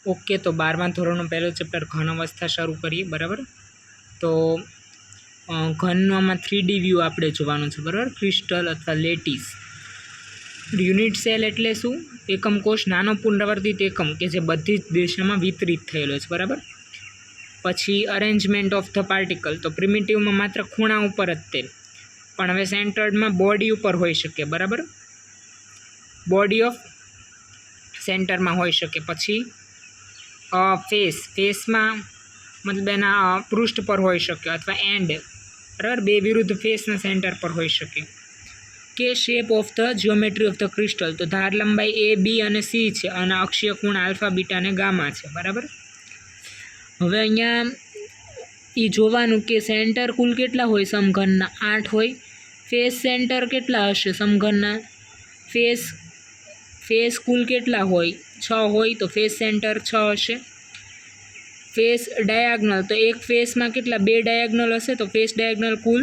Okay, તો 12મા ધોરણનું પહેલું chapter ઘન અવસ્થા શરૂ કરીએ. બરાબર, તો ઘનમાં 3D વ્યૂ આપણે જોવાનું છે. બરાબર, ક્રિસ્ટલ અથવા લેટિસ. યુનિટ સેલ એટલે શું? એકમ કોષ, નાનો પુનરાવર્તિત એકમ કે જે બધી જ દિશામાં વિતરિત થયેલો છે. બરાબર, પછી અરેન્જમેન્ટ ઓફ ધ પાર્ટિકલ, તો પ્રિમિટિવમાં માત્ર ખૂણા ઉપર જ તે, પણ હવે સેન્ટર્ડમાં બોડી ઉપર હોઈ શકે. બરાબર, બોડી ઓફ સેન્ટરમાં હોઈ શકે. પછી ફેસમાં મતલબ એના પૃષ્ઠ પર હોઈ શકે અથવા એન્ડ. બરાબર, બે વિરુદ્ધ ફેસના સેન્ટર પર હોઈ શકે. કે shape of the geometry of the crystal, તો ધાર લંબાઈ A, B અને C છે અને અક્ષીય ખૂણ આલ્ફા, બીટા અને ગામા છે. બરાબર, હવે અહીંયા એ જોવાનું કે સેન્ટર કુલ કેટલા હોય સમઘનના? 8 હોય. ફેસ સેન્ટર કેટલા હશે સમઘનના? ફેસ કુલ કેટલા હોય? 6 હોય, તો ફેસ સેન્ટર 6 હશે. ફેસ ડાયાગ્નલ, તો એક ફેસમાં કેટલા? 2 ડાયાગ્નલ હશે, તો ફેસ ડાયાગ્નલ કુલ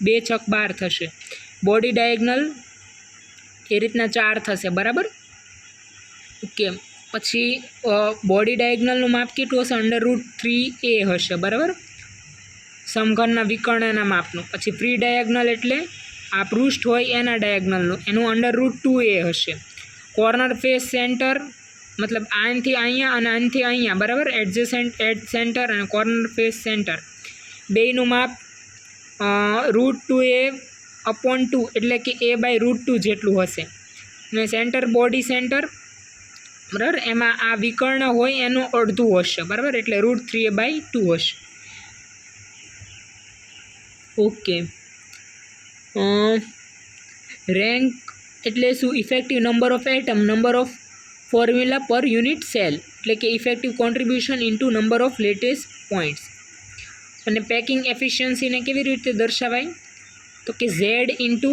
2 × 12 થશે. બોડી ડાયાગ્નલ એ રીતના 4 થશે. બરાબર, ઓકે. પછી બોડી ડાયાગ્નલનું માપ કેટલું હશે? √3a હશે. બરાબર, સમઘનના વિકર્ણના માપનું. પછી ફ્રી ડાયાગ્નલ એટલે આ પૃષ્ઠ હોય એના ડાયાગ્નલનું, એનું √2a હશે. કોર્નર ફેસ સેન્ટર મતલબ આનથી અહીંયા અને આનથી અહીંયા. બરાબર, એડજસન્ટ એડ સેન્ટર અને કોર્નર ફેસ સેન્ટર બેયનું માપ √2a/2 એટલે કે a/√2 જેટલું હશે. અને સેન્ટર બોડી સેન્ટર, બરાબર, એમાં આ વિકર્ણ હોય એનું અડધું હશે. બરાબર, એટલે √3a/2 હશે. ઓકે. રેન્ક એટલે શું? Effective number of atom, number of formula પર યુનિટ સેલ, એટલે કે effective contribution into number of lattice points. અને પેકિંગ એફિશિયન્સીને કેવી રીતે દર્શાવાય? તો કે Z ઇન્ટુ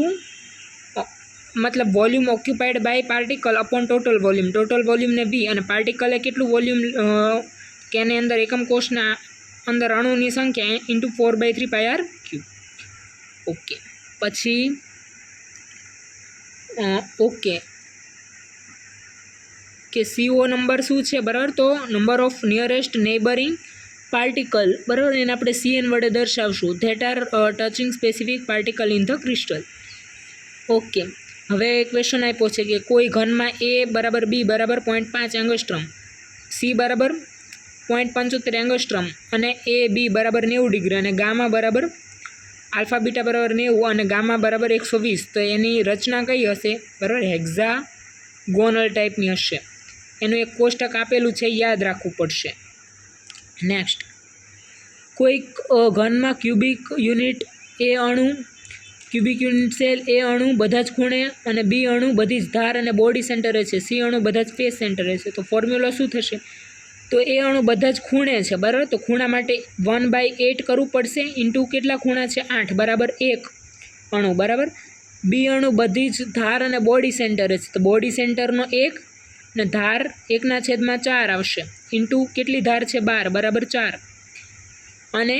મતલબ volume occupied by particle upon total volume. Total વોલ્યુમને V અને પાર્ટિકલે કેટલું વોલ્યુમ કે એની અંદર એકમ કોષના અંદર અણુની સંખ્યા ઇન્ટુ 4/3πr³. ઓકે. પછી ઓકે કે CO નંબર શું છે? બરાબર, તો number of nearest neighbouring particle. બરાબર, એને આપણે CN વડે દર્શાવશું. That are touching specific particle in the crystal. Okay, હવે ક્વેશ્ચન આપ્યો છે કે કોઈ ઘનમાં A = B = 0.5 એંગસ્ટ્રમ, C = 0.75 એંગસ્ટ્રમ અને AB = 90 ડિગ્રી અને ગામા બરાબર આલ્ફા બીટા બરાબર 90 અને ગામા બરાબર 120, તો એની રચના કઈ હશે? બરાબર, હેક્ઝાગોનલ ટાઈપની હશે. એનું એક કોષ્ટક આપેલું છે, યાદ રાખવું પડશે. નેક્સ્ટ, કોઈક ઘનમાં ક્યુબિક યુનિટ સેલ A અણુ બધા જ ખૂણે અને B અણુ બધી જ ધાર અને બોડી સેન્ટરે છે, C અણુ બધા જ ફેસ સેન્ટરે છે. તો ફોર્મ્યુલા શું થશે? તો A અણુ બધા જ ખૂણે છે. બરાબર, તો ખૂણા માટે 1/8 કરવું પડશે ઇન્ટુ કેટલા ખૂણા છે? 8 બરાબર 1 અણુ. બરાબર, B અણુ બધી જ ધાર અને બોડી સેન્ટરે છે, તો બોડી સેન્ટરનો 1 અને ધાર 1/4 આવશે ઇન્ટુ કેટલી ધાર છે? 12 બરાબર 4. અને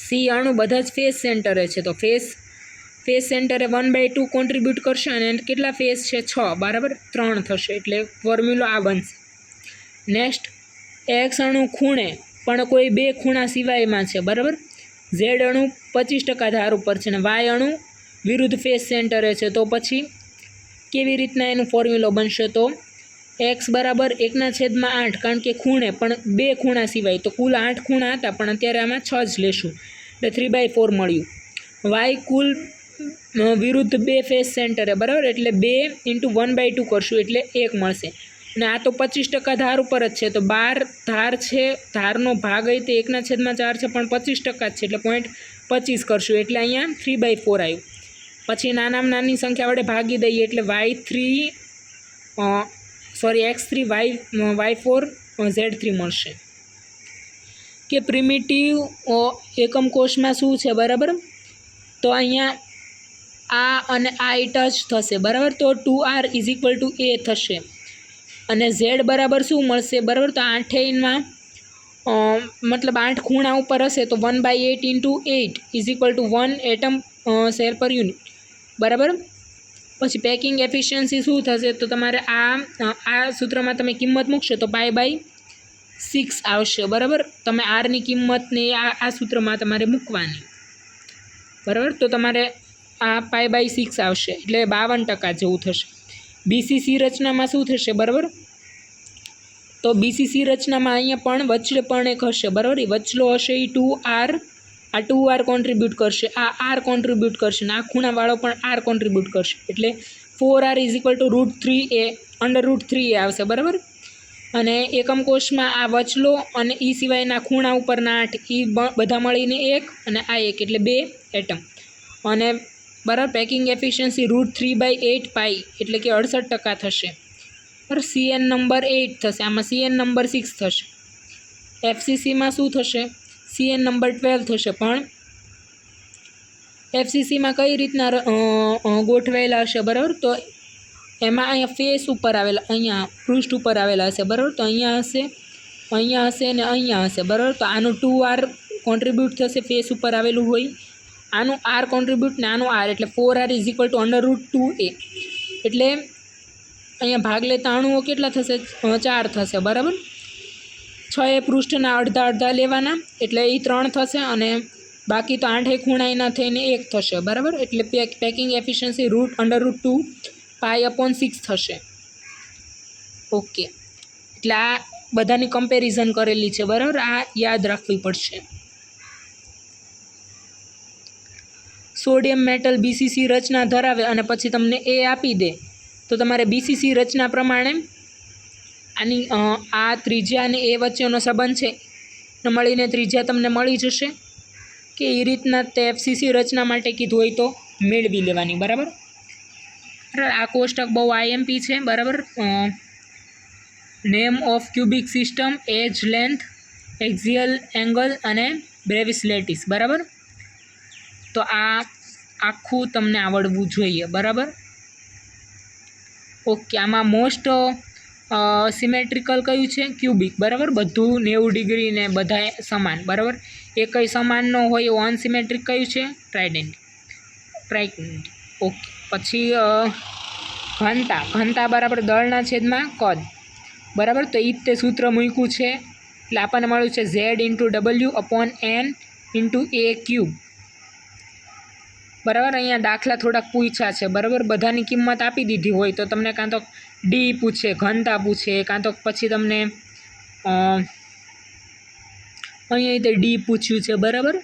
C અણુ બધા જ ફેસ સેન્ટરે છે, તો ફેસ સેન્ટરે 1/2 કોન્ટ્રીબ્યુટ કરશે અને કેટલા ફેસ છે? 6 બરાબર 3 થશે. એટલે ફોર્મ્યુલો આ બનશે. નેક્સ્ટ, X અણુ ખૂણે પણ કોઈ 2 ખૂણા સિવાયમાં છે. બરાબર, Z અણુ 25% ધાર ઉપર છે અને Y અણુ વિરુદ્ધ ફેસ સેન્ટરે છે. તો પછી કેવી રીતના એનું ફોર્મ્યુલો બનશે? તો X બરાબર 1/8, કારણ કે ખૂણે પણ 2 ખૂણા સિવાય, તો કુલ 8 ખૂણા હતા પણ અત્યારે આમાં 6 જ લેશું, એટલે 3/4 મળ્યું. Y કુલ વિરુદ્ધ 2 ફેસ સેન્ટરે. બરાબર, એટલે 2 × 1/2 કરશું એટલે 1 મળશે. અને આ તો 25% ધાર ઉપર જ છે, તો 12 ધાર છે, ધારનો ભાગ અહીં તે 1/4 છે પણ 25% જ છે, એટલે 0.25 કરશું એટલે અહીંયા 3/4 આવ્યું. પછી નાનામાં નાની સંખ્યા વડે ભાગી દઈએ એટલે X3 Y4 Z3 મળશે. કે પ્રિમિટિવ એકમ કોષમાં શું છે? બરાબર, તો અહીંયા આ અને આ ટચ થશે. બરાબર, તો 2R = A થશે. અને Z બરાબર શું મળશે? બરાબર, તો 8માં મતલબ 8 ખૂણા ઉપર હશે, તો 1/8 × 8 = 1 એટમ સેલ પર યુનિટ. બરાબર, પછી પેકિંગ એફિશિયન્સી શું થશે? તો તમારે આ સૂત્રમાં તમે કિંમત મૂકશો તો π/2 6 આવશે, બરાબર. તમે આરની કિંમતને આ સૂત્રમાં તમારે મૂકવાની, બરાબર. તો તમારે આ π/6 આવશે, એટલે 52% જેવું થશે. બીસીસી રચનામાં શું થશે, બરાબર. તો બીસીસી રચનામાં અહીંયા પણ વચ્ચે પણ એક હશે, બરાબર. એ વચલો હશે એ 2r, આ 2r કોન્ટ્રીબ્યુટ કરશે, આ r કોન્ટ્રીબ્યુટ કરશે, અને આ ખૂણાવાળો પણ r કોન્ટ્રીબ્યુટ કરશે, એટલે 4r = √3a √3a આવશે, બરાબર. અને એકમ કોષમાં આ વચલો અને એ સિવાયના ખૂણા ઉપરના 8 એ બધા મળીને 1 અને આ 1 એટલે 2 એટમ. અને બરાબર પેકિંગ એફિશિયન્સી √3/8π એટલે કે 68% થશે, બરાબર. CN નંબર 8 થશે, આમાં CN નંબર 6 થશે. FCCમાં શું થશે, CN નંબર 12 થશે. પણ FCCમાં કઈ રીતના ગોઠવાયેલા હશે, બરાબર. તો એમાં અહીંયા ફેસ ઉપર આવેલા, અહીંયા પૃષ્ઠ ઉપર આવેલા હશે, બરાબર. તો અહીંયા હશે અને અહીંયા હશે, બરાબર. તો આનું 2r કોન્ટ્રીબ્યુટ થશે, ફેસ ઉપર આવેલું હોય. આનું r કોન્ટ્રીબ્યુટ ને આનું r, એટલે 4r = √2a. એટલે અહીંયા ભાગ લેતા અણુઓ કેટલા થશે, 4 થશે, બરાબર. 6 પૃષ્ઠના અડધા લેવાના, એટલે એ 3 થશે, અને બાકી તો 8 ખૂણાના થઈને 1 થશે, બરાબર. એટલે પેકિંગ એફિશિયન્સી √2π/6 થશે. ઓકે, એટલે આ બધાની કમ્પેરિઝન કરેલી છે, બરાબર. આ યાદ રાખવી પડશે. સોડિયમ મેટલ બીસીસી રચના ધરાવે અને પછી તમને એ આપી દે, તો તમારે બીસીસી રચના પ્રમાણે આની આ ત્રિજ્યા અને એ વચ્ચેનો સંબંધ છે ને મળીને ત્રિજ્યા તમને મળી જશે, કે એ રીતના તે એફસીસી રચના માટે કીધું હોય તો મેળવી લેવાની, બરાબર. આ કોષ્ટક બહુ આઈએમપી છે, બરાબર. Name of cubic system, edge, length, axial angle અને બ્રેવિસ લેટિસ, બરાબર. તો આ આખું તમને આવડવું જોઈએ, બરાબર. ઓકે, આમાં મોસ્ટ સિમેટ્રિકલ કયું છે, ક્યુબિક, બરાબર. બધું 90 ડિગ્રી ને બધા સમાન, બરાબર. એ કંઈ સમાન ન હોય એવું અનસિમેટ્રિક કયું છે, ટ્રાઇડન્ટ. ઓકે, પછી ઘનતા બરાબર દળના છેદમાં કદ, બરાબર. તો એ જ તે સૂત્ર મૂક્યું છે, એટલે આપણને મળ્યું છે Z × W/N × A ક્યુબ, બરાબર. અહીંયા દાખલા થોડાક પૂછ્યા છે, બરાબર. બધાની કિંમત આપી દીધી હોય તો તમને કાં તો ડી પૂછે, ઘનતા પૂછે, કાં તો પછી તમને અહીંયા તે ડી પૂછ્યું છે, બરાબર.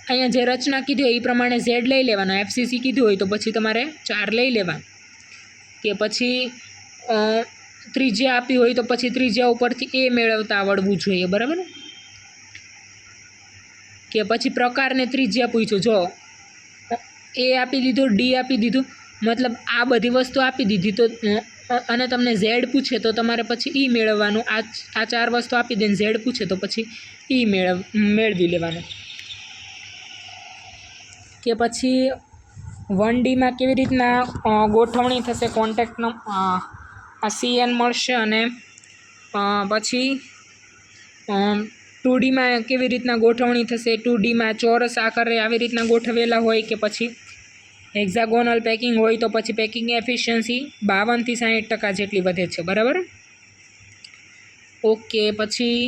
અહીંયા જે રચના કીધી હોય એ પ્રમાણે Z લઈ લેવાનો, FCC કીધું હોય તો પછી તમારે 4 લઈ લેવા, કે પછી ત્રિજ્યા આપી હોય તો પછી ત્રિજ્યા ઉપરથી એ મેળવતા આવડવું જોઈએ, બરાબર. કે પછી પ્રકારને ત્રિજ્યા પૂછ્યું, જો એ આપી દીધું, ડી આપી દીધું, મતલબ આ બધી વસ્તુ આપી દીધી, તો અને તમને Z પૂછે તો તમારે પછી ઈ મેળવવાનું. આ 4 વસ્તુ આપી દઈને Z પૂછે તો પછી ઈ મેળવી લેવાનું. કે પછી 1Dમાં કેવી રીતના ગોઠવણી થશે, કોન્ટેક્ટનો આ CN મળશે, અને પછી 2Dમાં કેવી રીતના ગોઠવણી થશે, 2Dમાં ચોરસ આકારે આવી રીતના ગોઠવેલા હોય, કે પછી હેક્ઝાગોનલ પેકિંગ હોય તો પછી પેકિંગ એફિશિયન્સી 52 થી 60% જેટલી વધે છે, બરાબર. ઓકે, પછી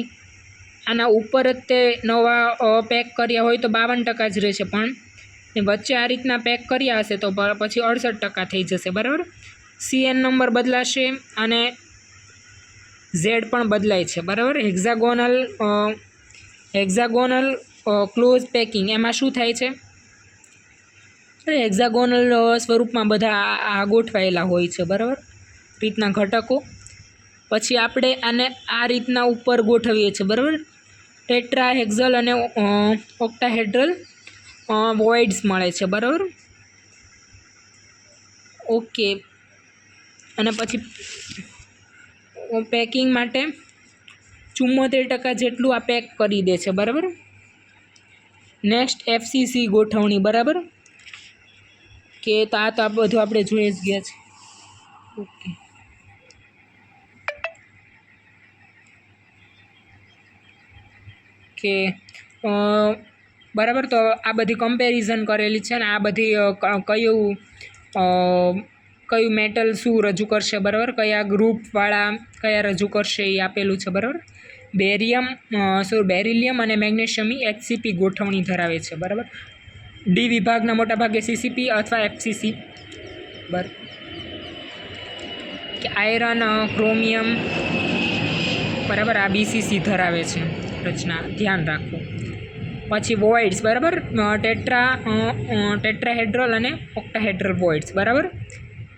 આના ઉપર જ તે નવા પેક કર્યા હોય તો 52% જ રહેશે, પણ વચ્ચે આ રીતના પેક કર્યા હશે તો પછી 68% થઈ જશે, બરાબર. CN નંબર બદલાશે અને Z પણ બદલાય છે, બરાબર. હેક્ઝાગોનલ ક્લોઝ પેકિંગ, એમાં શું થાય છે, હેક્ઝાગોનલ સ્વરૂપમાં બધા આ ગોઠવાયેલા હોય છે, બરાબર, રીતના ઘટકો. પછી આપણે આને આ રીતના ઉપર ગોઠવીએ છીએ, બરાબર. ટેટ્રાહેક્ઝલ અને ઓક્ટાહેડ્રલ વોઇડ્સ મળે છે, બરાબર. ઓકે, અને પછી પેકિંગ માટે 74% જેટલું આ પેક કરી દે છે, બરાબર. નેક્સ્ટ FCC ગોઠવણી, બરાબર. કે તો આ બધું આપણે જોઈ જ ગયા છે. ઓકે, કે બરાબર. તો આ બધી કમ્પેરિઝન કરેલી છે, ને આ બધી કયું મેટલ શું રજૂ કરશે, બરાબર, કયા ગ્રુપવાળા કયા રજૂ કરશે એ આપેલું છે, બરાબર. બેરિલિયમ અને મેગ્નેશિયમની HCP ગોઠવણી ધરાવે છે, બરાબર. ડી વિભાગના મોટાભાગે CCP અથવા FCC, બરાબર. કે આયરન, ક્રોમિયમ, બરાબર, આ BCC ધરાવે છે રચના, ધ્યાન રાખવું. પછી વોઇડ્સ, બરાબર, ટેટ્રાહેડ્રલ અને ઓક્ટાહેડ્રલ વોઇડ્સ, બરાબર.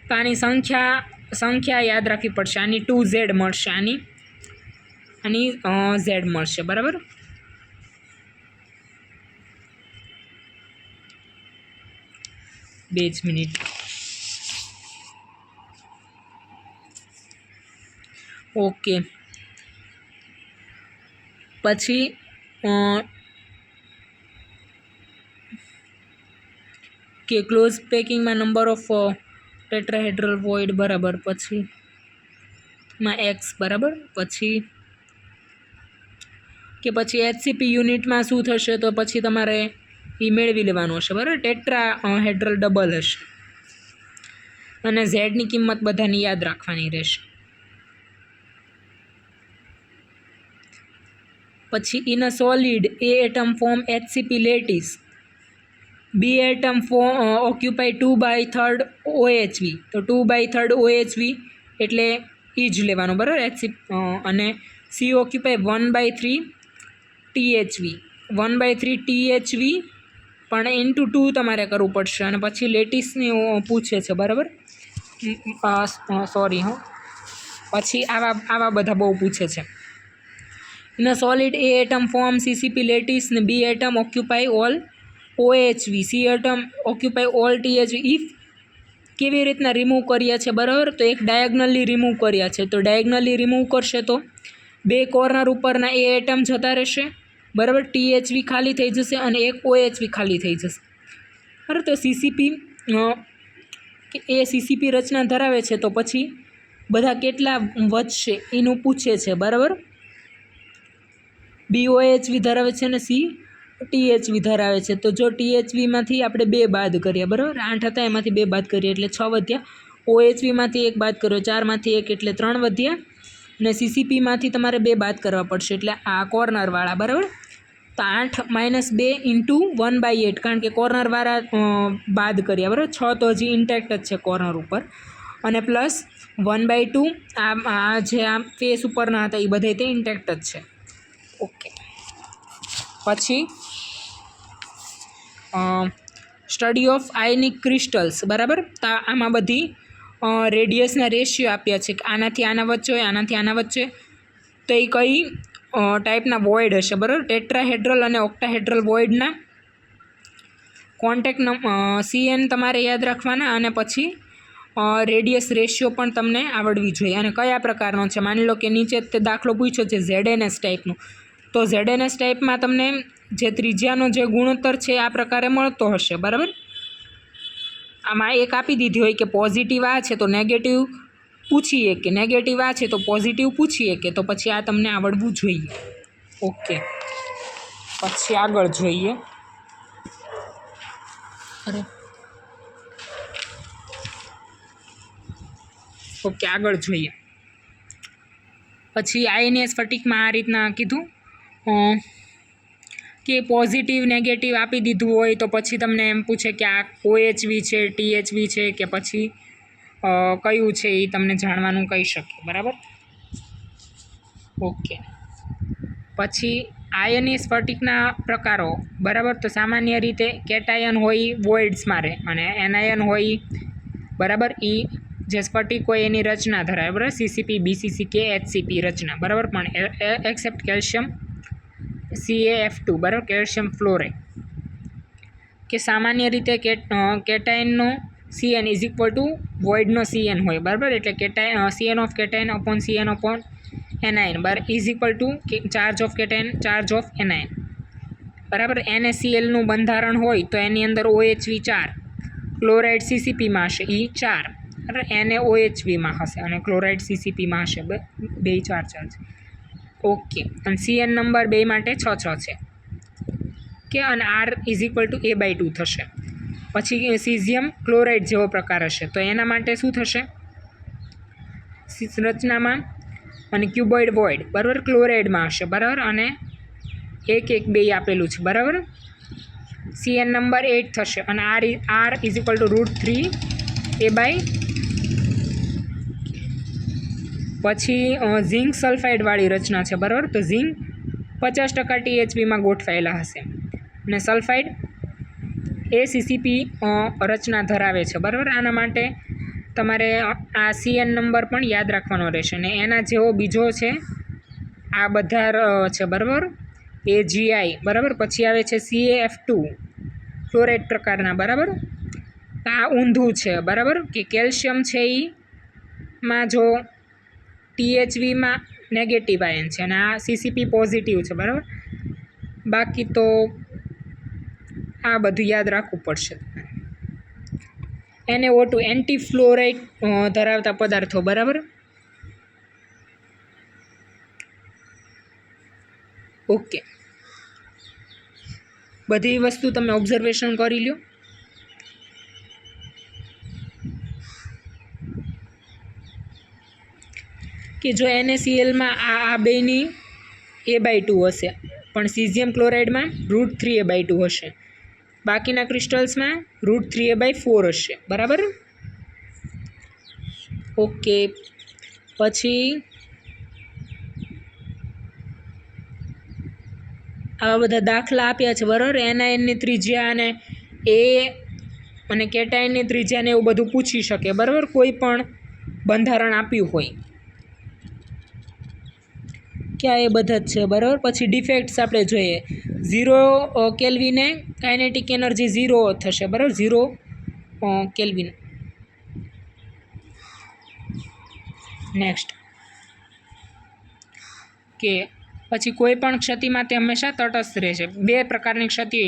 તો આની સંખ્યા યાદ રાખવી પડશે. આની 2Z મળશે, આની Z મળશે, બરાબર. બે જ મિનિટ. ઓકે, પછી કે ક્લોઝ પેકિંગમાં નંબર ઓફ ટેટ્રાહેડ્રલ વોઇડ, બરાબર, પછી માં X, બરાબર. પછી HCP યુનિટમાં શું થશે, તો પછી તમારે એ મેળવી લેવાનું હશે, બરાબર. ટેટ્રાહેડ્રલ ડબલ હશે અને ઝેડની કિંમત બધાની યાદ રાખવાની રહેશે. પછી in a solid A atom form HCP lattice, B atom occupy 2/3 OHV, તો 2/3 OHV એટલે એ જ લેવાનું, બરાબર, HCP. અને C occupy 1/3 THV, 1/3 THV પણ ઇન્ટુ 2 તમારે કરવું પડશે. અને પછી લેટિસની પૂછે છે, બરાબર. સોરી પછી આવા બધા બહુ પૂછે છે. In a solid A atom form CCP lattice ને B atom occupy all OHV, C atom occupy all THV. If કેવી રીતના રિમૂવ કર્યા છે, બરાબર, તો એક ડાયગનલી રિમૂવ કર્યા છે. તો ડાયગનલી રિમૂવ કરશે તો બે કોર્નર ઉપરના A એટમ જતા રહેશે, બરાબર. THV ખાલી થઈ જશે અને એક OHV ખાલી થઈ જશે, બરાબર. તો CCP રચના ધરાવે છે, તો પછી બધા કેટલા વધશે એનું પૂછે છે, બરાબર. BOHV ધરાવે છે અને C THV ધરાવે છે. તો જો THVમાંથી આપણે 2 બાદ કરીએ, બરાબર, 8 હતા એમાંથી 2 બાદ કરીએ એટલે 6 વધ્યા. OHVમાંથી 1 બાદ કર્યો, 4માંથી 1 એટલે 3 વધ્યા. અને CCPમાંથી તમારે 2 બાદ કરવા પડશે એટલે આ કોર્નરવાળા, બરાબર. તો 8 - 2 ઇન્ટુ 1/8, કારણ કે કોર્નરવાળા બાદ કર્યા, બરાબર. 6 તો હજી ઇન્ટેક્ટ જ છે કોર્નર ઉપર, અને પ્લસ 1/2 આ જે આ ફેસ ઉપરના હતા એ બધા તે ઇન્ટેક્ટ જ છે. ઓકે, પછી સ્ટડી ઓફ આયનિક ક્રિસ્ટલ્સ, બરાબર. તો આમાં બધી રેડિયસના રેશિયો આપ્યા છે કે આનાથી આના વચ્ચે હોય, આનાથી આના વચ્ચે. તો એ કઈ ટાઈપના વોઇડ હશે, બરાબર. ટેટ્રાહેડ્રલ અને ઓક્ટાહેડ્રલ વોઇડના કોન્ટેક્ટ CN તમારે યાદ રાખવાના, અને પછી રેડિયસ રેશિયો પણ તમને આવડવી જોઈએ. અને કયા પ્રકારનો છે, માની લો કે નીચે તે દાખલો પૂછ્યો છે ZNS ટાઈપનું, તો ZNS ટાઈપમાં તમને જે ત્રિજ્યાનો જે ગુણોત્તર છે આ પ્રકારે મળતો હશે, બરાબર. આમાં એક આપી દીધી હોય કે પોઝિટિવ આ છે તો નેગેટિવ પૂછીએ, કે નેગેટિવ આ છે તો પોઝિટિવ પૂછીએ, કે તો પછી આ તમને આવડવું જોઈએ. ઓકે, પછી આગળ જોઈએ. ઓકે, આગળ જોઈએ. પછી આયનીય સ્ફટિકમાં આ રીતના કીધું કે પોઝિટિવ નેગેટિવ આપી દીધું હોય તો પછી તમને એમ પૂછે કે આ OHV છે, THV છે કે પછી કયું છે, એ તમને જાણવાનું કહી શકે, બરાબર. ઓકે, પછી આયનીય સ્ફટિકના પ્રકારો, બરાબર. તો સામાન્ય રીતે કેટાયન હોય વોઇડ્સમાં રહે અને એનાયન હોય, બરાબર, એ જે સ્ફટિક હોય એની રચના ધરાવે, બરાબર. CCP, BCC કે HCP રચના, બરાબર. પણ એક્સેપ્ટ કેલ્શિયમ CaF2, બરાબર, કેલ્શિયમ ફ્લોરાઇડ. કે સામાન્ય રીતે કેટાયનનો CN ઇઝ ઇક્વલ ટુ વોઇડનો CN હોય, બરાબર. એટલે CN ઓફ cation upon CN upon anion, બરાબર, is equal to charge of cation charge of anion, બરાબર. NaClનું બંધારણ હોય તો એની અંદર OHV 4, ક્લોરાઇડ CCPમાં હશે એ 4, બરાબર. NaOHVમાં હશે અને ક્લોરાઇડ CCPમાં હશે 2 4 ચાર્જ. ઓકે, અને CN નંબર 2 માટે 6 6 છે, કે અને R is equal two A/2 થશે. પછી સીઝિયમ ક્લોરાઇડ જેવો પ્રકાર હશે તો એના માટે શું થશે રચનામાં, અને ક્યુબોઇડ વોઇડ, બરાબર, ક્લોરાઇડમાં હશે, બરાબર, અને 1 1 2 આપેલું છે, બરાબર. CN નંબર 8 થશે અને R is equal two √3 A/, પછી ઝિંક સલ્ફાઇડવાળી રચના છે, બરાબર. તો ઝિંક 50% THBમાં ગોઠવાયેલા હશે અને સલ્ફાઇડ ACCP રચના ધરાવે છે, બરાબર. આના માટે તમારે આ CN નંબર પણ યાદ રાખવાનો રહેશે અને એના જેવો બીજો છે આ બધા છે, બરાબર, AGI, બરાબર. પછી આવે છે CaF2 ફ્લોરાઇડ પ્રકારના, બરાબર. આ ઊંધું છે, બરાબર, કે કેલ્શિયમ છે એ માં જો THBમાં નેગેટિવ આયન છે અને આ CCP પોઝિટિવ છે, બરાબર. બાકી તો આ બધું યાદ રાખવું પડશે. NaO2 એન્ટી ફ્લોરાઇડ ધરાવતા પદાર્થો, બરાબર. ઓકે, બધી વસ્તુ તમે ઓબ્ઝર્વેશન કરી લો. કે જો NaClમાં આ બેની A/2 હશે, પણ સીઝિયમ ક્લોરાઇડમાં √3 A/2 હશે, બાકીના ક્રિસ્ટલ્સમાં √3 A/4 હશે, બરાબર. ઓકે, પછી આવા બધા દાખલા આપ્યા છે, બરાબર. એનાયનની ત્રિજ્યા અને અને કેટાયનની ત્રિજ્યાને એવું બધું પૂછી શકે, બરાબર, કોઈ પણ બંધારણ આપ્યું હોય. ક્યાં એ બધા જ છે, બરાબર. પછી ડિફેક્ટ્સ આપણે જોઈએ. 0 કેલ્વિને કાઇનેટિક એનર્જી 0 થશે, બરાબર, 0 કેલ્વિન. નેક્સ્ટ કે પછી કોઈ પણ ક્ષતિમાં તે હંમેશા તટસ્થ રહેશે. 2 પ્રકારની ક્ષતિ,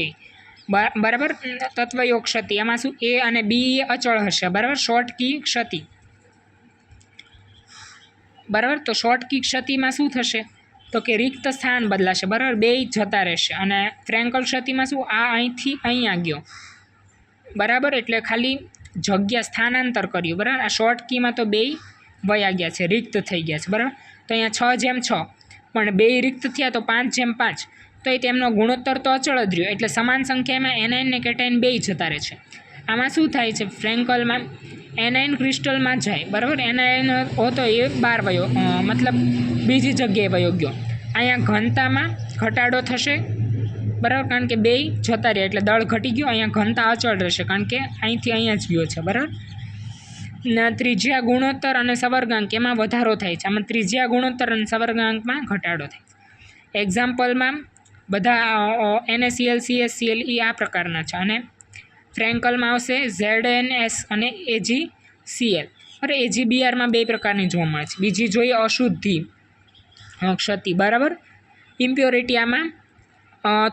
બરાબર. તત્વયોગ ક્ષતિ, એમાં શું A અને B અચળ હશે, બરાબર. શોર્ટ કી ક્ષતિ, બરાબર. તો શોર્ટ કી ક્ષતિમાં શું થશે તો કે રિક્ત સ્થાન બદલાશે, બરાબર, 2 જતા રહેશે. અને ફ્રેન્કલ ક્ષતિમાં શું આ અહીંથી અહીંયા ગયો, બરાબર, એટલે ખાલી જગ્યા સ્થાનાંતર કર્યું, બરાબર. આ શોર્ટ કીમાં તો 2 વયા ગયા છે, રિક્ત થઈ ગયા છે, બરાબર. તો અહીંયા 6:6 પણ 2 રિક્ત થયા તો 5:5, તો એ તેમનો ગુણોત્તર તો અચળ જ રહ્યો, એટલે સમાન સંખ્યામાં એનાયન ને કેટાયન 2 જતા રહે છે. આમાં શું થાય છે, ફ્રેન્કલમાં એનાયન ક્રિસ્ટલમાં જાય, બરાબર. એનાયન હોતો એ 12 વયો, મતલબ બીજી જગ્યાએ વયો ગયો. અહીંયા ઘનતામાં ઘટાડો થશે, બરાબર, કારણ કે 2 જતા રહ્યા એટલે દળ ઘટી ગયો. અહીંયા ઘનતા અચળ રહેશે કારણ કે અહીંથી અહીંયા જ ગયો છે, બરાબર. ત્રિજ્યા ગુણોત્તર અને સવર્ગાંક એમાં વધારો થાય છે. આમાં ત્રિજ્યા ગુણોત્તર અને સવર્ગાંકમાં ઘટાડો થાય છે. એક્ઝામ્પલમાં બધા NaCl, CaCl એ આ પ્રકારના છે અને ફ્રેન્કલમાં આવશે ZnS અને AgCl. અરે AgBrમાં 2 પ્રકારની જોવા મળે છે. બીજી જોઈએ અશુદ્ધિ ક્ષતિ, બરાબર. ઇમ્પ્યોરિટી આમાં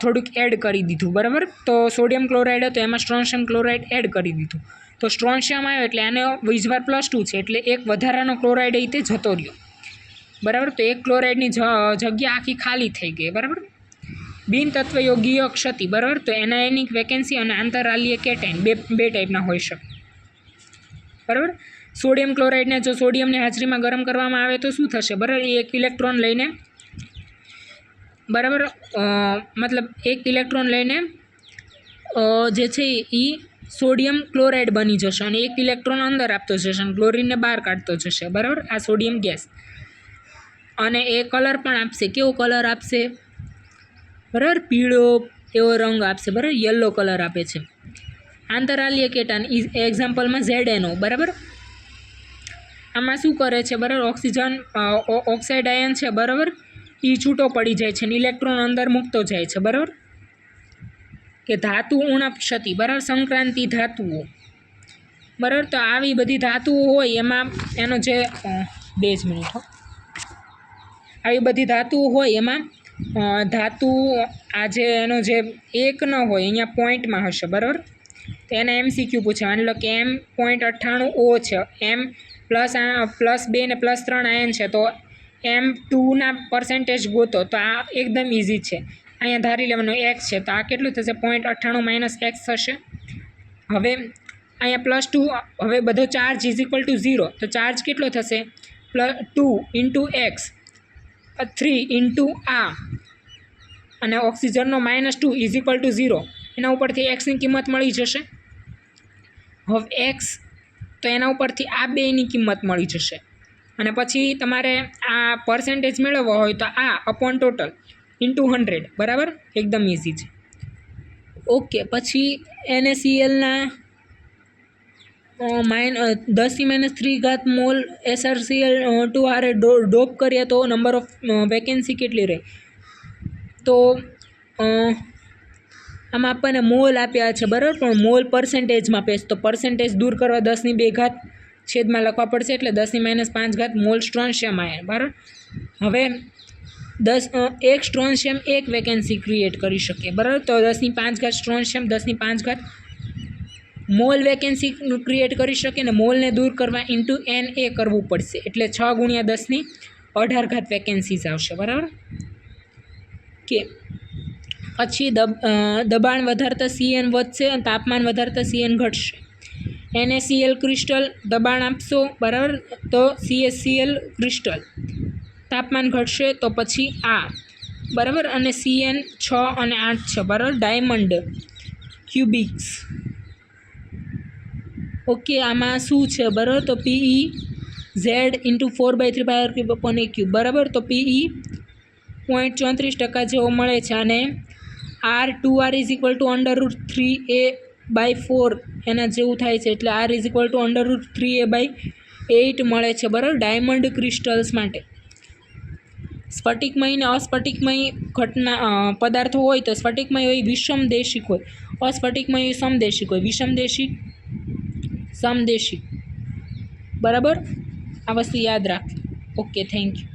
થોડુંક એડ કરી દીધું, બરાબર. તો સોડિયમ ક્લોરાઇડ હતો એમાં સ્ટ્રોન્શિયમ ક્લોરાઇડ એડ કરી દીધું. તો સ્ટ્રોન્શિયમ આવ્યો એટલે આને વીજભાર +2 છે એટલે એક વધારાનો ક્લોરાઇડ એ તે જતો રહ્યો, બરાબર. તો એક ક્લોરાઇડની જગ્યા આખી ખાલી થઈ ગઈ, બરાબર. બિનતત્વયોગીય ક્ષતિ, બરાબર. તો એનાયનિક વેકેન્સી અને આંતરાલીય કેટાઇન બે ટાઈપના હોઈ શકે, બરાબર. સોડિયમ ક્લોરાઇડને જો સોડિયમની હાજરીમાં ગરમ કરવામાં આવે તો શું થશે, બરાબર. એ 1 ઇલેક્ટ્રોન લઈને, બરાબર, મતલબ 1 ઇલેક્ટ્રોન લઈને જે છે એ સોડિયમ ક્લોરાઇડ બની જશે અને 1 ઇલેક્ટ્રોન અંદર આપતો જશે અને ક્લોરીનને બહાર કાઢતો જશે, બરાબર. આ સોડિયમ ગેસ, અને એ કલર પણ આપશે. કેવો કલર આપશે, બરાબર, પીળો એવો રંગ આપશે, બરાબર, યલો કલર આપે છે. આંતરાલીય કેટાન એક્ઝામ્પલમાં ZnO, બરાબર. આમાં શું કરે છે, બરાબર, ઓક્સિજન ઓક્સાઇડ આયન છે, બરાબર, એ છૂટો પડી જાય છે અને ઇલેક્ટ્રોન અંદર મૂકતો જાય છે, બરાબર. કે ધાતુ ઉણપ ક્ષતિ, બરાબર, સંક્રાંતિ ધાતુઓ, બરાબર. તો આવી બધી ધાતુઓ હોય એમાં એનો જે 2 મિનિટ આવી બધી ધાતુઓ હોય એમાં ધાતુ આજે એનો જે 1 ન હોય અહીંયા પોઈન્ટમાં હશે, બરાબર. તો એને MCQ પૂછે. માની લો કે M.98 O છે, M +2 ને +3 આયન છે, તો M2ના % ગોતો. તો આ એકદમ ઇઝી છે. અહીંયા ધારી લેવાનું x છે તો આ કેટલું થશે, 0.98 - x થશે. હવે અહીંયા +2, હવે બધો ચાર્જ = 0, તો ચાર્જ કેટલો થશે, +2 × x, 3 ઇન્ટુ આ અને ઓક્સિજનનો -2 ઇઝ ઇક્વલ ટુ 0, એના ઉપરથી એક્સની કિંમત મળી જશે. હવે એક્સ તો એના ઉપરથી આ બેની કિંમત મળી જશે. અને પછી તમારે આ પર્સન્ટેજ મેળવવો હોય તો આ અપોન ટોટલ ઇન્ટુ 100, બરાબર, એકદમ ઇઝી છે. ઓકે, પછી NaClના 10⁻³ મોલ SrCl2 ડોપ કરીએ તો નંબર ઓફ વેકેન્સી કેટલી રહે? તો આમાં આપણને મોલ આપ્યા છે, બરાબર, પણ મોલ પર્સન્ટેજમાં આપે છે. તો પર્સન્ટેજ દૂર કરવા 10⁻² છેદમાં લખવા પડશે, એટલે 10⁻5 મોલ સ્ટ્રોન્શિયમ આયન, બરાબર. હવે 1 સ્ટ્રોન્શિયમ 1 વેકેન્સી ક્રિએટ કરી શકીએ, બરાબર. તો 10⁵ સ્ટ્રોન્શિયમ 10⁵ મોલ વેકેન્સી ક્રિએટ કરી શકે ને મોલને દૂર કરવા ઇન્ટુ Na કરવું પડશે, એટલે 6 × 10⁸ વેકેન્સીઝ આવશે, બરાબર. કે પછી દબાણ વધારતા Cn વધશે અને તાપમાન વધારતા Cn ઘટશે. NaCl ક્રિસ્ટલ દબાણ આપશો, બરાબર, તો CaCl ક્રિસ્ટલ તાપમાન ઘટશે, તો પછી આ, બરાબર. અને Cn 6 અને 8 છે, બરાબર, ડાયમંડ ક્યુબિક્સ. ઓકે, આમાં શું છે, બરાબર, તો PE Z × 4/3πr³/aq, બરાબર. તો PE 0.34% જેવો મળે છે. અને R2R is equal two √3a/4 એના જેવું થાય છે, એટલે R is equal two √3a/8 મળે છે, બરાબર, ડાયમંડ ક્રિસ્ટલ્સ માટે. સ્ફટિકમય અને અસ્ફટિકમય પદાર્થો હોય તો સ્ફટિકમય હોય વિષમદેશિક હોય, અસ્ફટિકમય હોય સમદેશિક હોય. વિષમદેશિક, સમદેશિક, બરાબર, આ વસ્તુ યાદ રાખવી. Okay, thank you.